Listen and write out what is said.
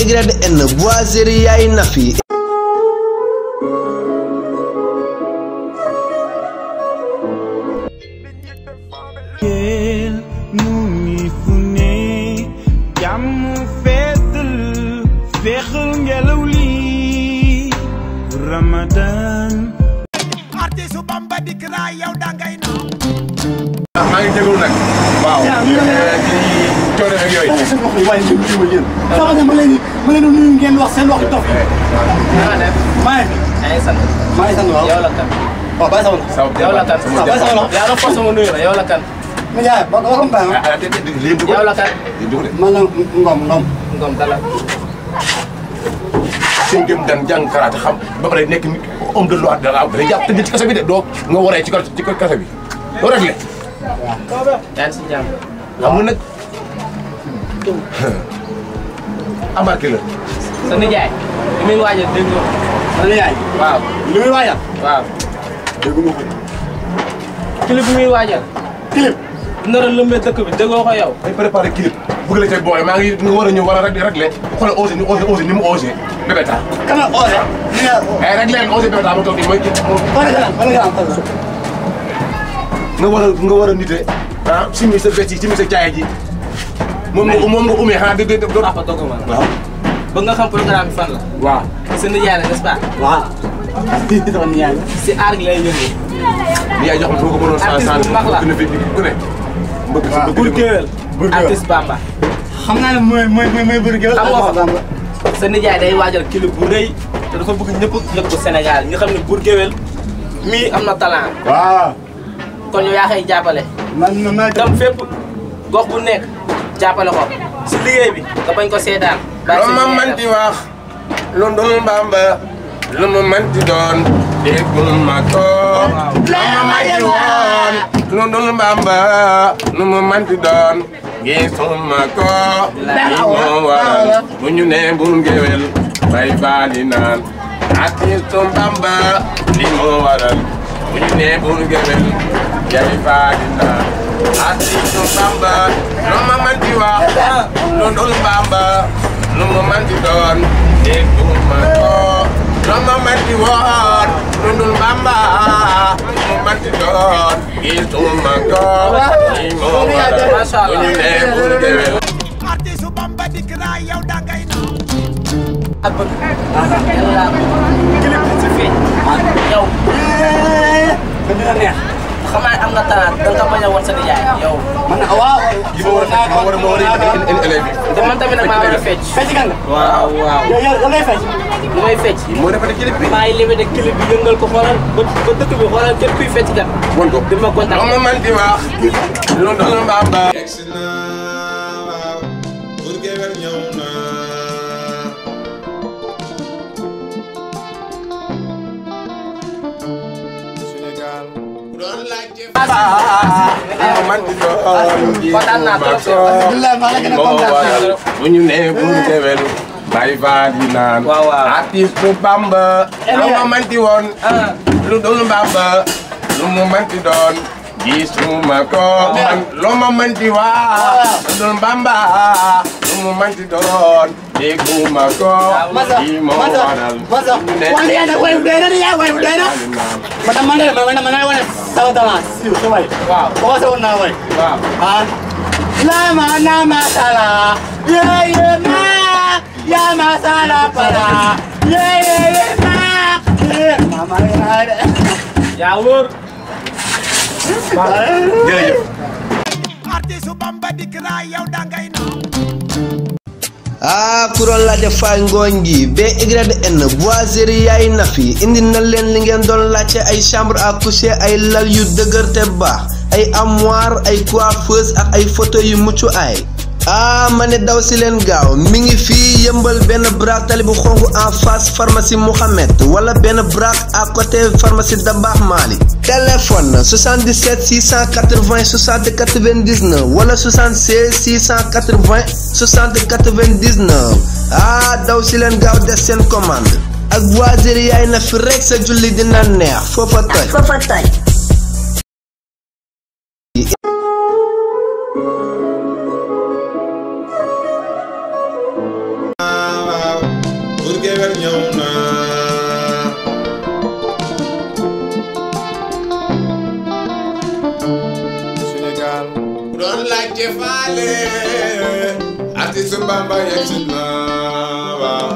BYN Boiserie yaay Nafi. Ramadan artisu Bamba dik ra yow da ngay no maa ngi déglu nag waaw ci coono ak yooyu waaye ñu ngi yéen sama ne ma leen nuyu ngeen wax seen wax dof maa ngi sant waaw yow la kan waaw bàyyi sama yow la kan bàyyi sama yaa la force mo nuyu la yow la kan ma jaay ba ko mbaa yow la kan man la ngom dala seen gëm dan jàng karaté xam ba pare nekk homme de loi da la am da jàpp tëj ci kaso bi de doo nga waree ci kaso bi doo réglé yaa si jàmm xam nga nag embarqué la sa nijaay li muy waajal dégg nga sa nijaay waaw li muy waajal waaw dégg nga ko clip bi muy waajal clip nar a lëmbee dëkk bi déggoo ko yow ay préparé clip bëgg la tey boole maa ngi nga war a ñëw war a réglé xoolal osé ni mu osé Bébé Tall. kan la osé. réglé leen osé Bébé Tall ma toog nii mooy kii. nga war a nite ah simi sa vesti simi sa caaya ji moom nga umee xanaa dëgg dëgg. papa doog ma waaw. bëgg nga xam programme bi fan la. waaw. sa nijaay la n'est-ce pas. waaw. sama nijaay la. si aar gi lay yëngu. nijaay jox ma foo ko mënoon. artiste bu mag la ku ne. Bour Gueweul. artiste Bamba. xam naa ne mooy Bour Gueweul. xam nga ko sa nijaay day waajal clip bu rëy te dafa bëgg ñëpp yëpp ko Sénégal nga xam ne Bour Gueweul mii am na talent. waaw. kon yow yaa koy jàppale. man dem fépp gox bu nekk jàppale ko si liggéey bi nga bañ ko seetaan. lu ma manti wax lu dul Bamba lu ma manti doon déggul ma ko. lu ma manti woon lu dul Bamba lu ma manti doon gisuma ko. li moo waral bu ñu nee Bour Gueweul bay baali naan artiste Bamba li moo waral bu ñu nee Bour Gueweul bay baali naan artiste Bamba lu ma manti wax lu dul Bamba lu ma manti doon dégguma ko. lu ma manti woon lu dul Bamba lu ma manti doon gisuma ko. li moo waral bu ñu nee Bour Gueweul artisu Bamba dik ra yow da ngay no ak bëgg yàlla clip bi ci feeñ yow da dina neex xam naa am nga talent da nga bañ a woon sa nijaay yow man waaw li ma war a élève bi te man tamit nag maa war a fecc fecc kan nga waaw yow da ngay fecc lu may fecc moo defati clip bi maa ngi lébé clip bi yëngal ko xoolal ba dëkk bi xoolal képp kuy fecc kat won ko dama kontaan lu ma manti wax lu dul Bamba Bour Gueweul ñëw na Sénégal doon laajte kontaan naa trop bu ñu nee Bour Gueweul bay baali naan artiste Bamba lu ma manti woon lu dul Bamba lu mu manti doon gisuma ko lu ma manti wax lu dul Bamba lu mu manti doon dégguma ko li moo waral ya masala para ya wóor jërëjëf artisu Bamba dik ra yow da ngay no kuron laajte fay ngooñ gi BYN Boiserie yaay Nafi indi na leen li ngeen doon laajte ay chambre à coucher ay lal yu dëgër te baax ay armoire ay coiffeuse ak ay photo yu mucc ay ma ne daw si leen gaaw mi ngi fii yëmbal benn braak tali bu xonk en face pharmacie Mohamed wala benn braak à côté pharmacie Dabakh Mali. téléphone 77 680 60 99 wala 76 680 60 99 daw si leen gaaw def seen commande ak Boiserie yaay Nafi rek sa julli dina neex foofa toj. ñëw na Sénégal ku doon laajte faale artiste Bamba yegsi na waaw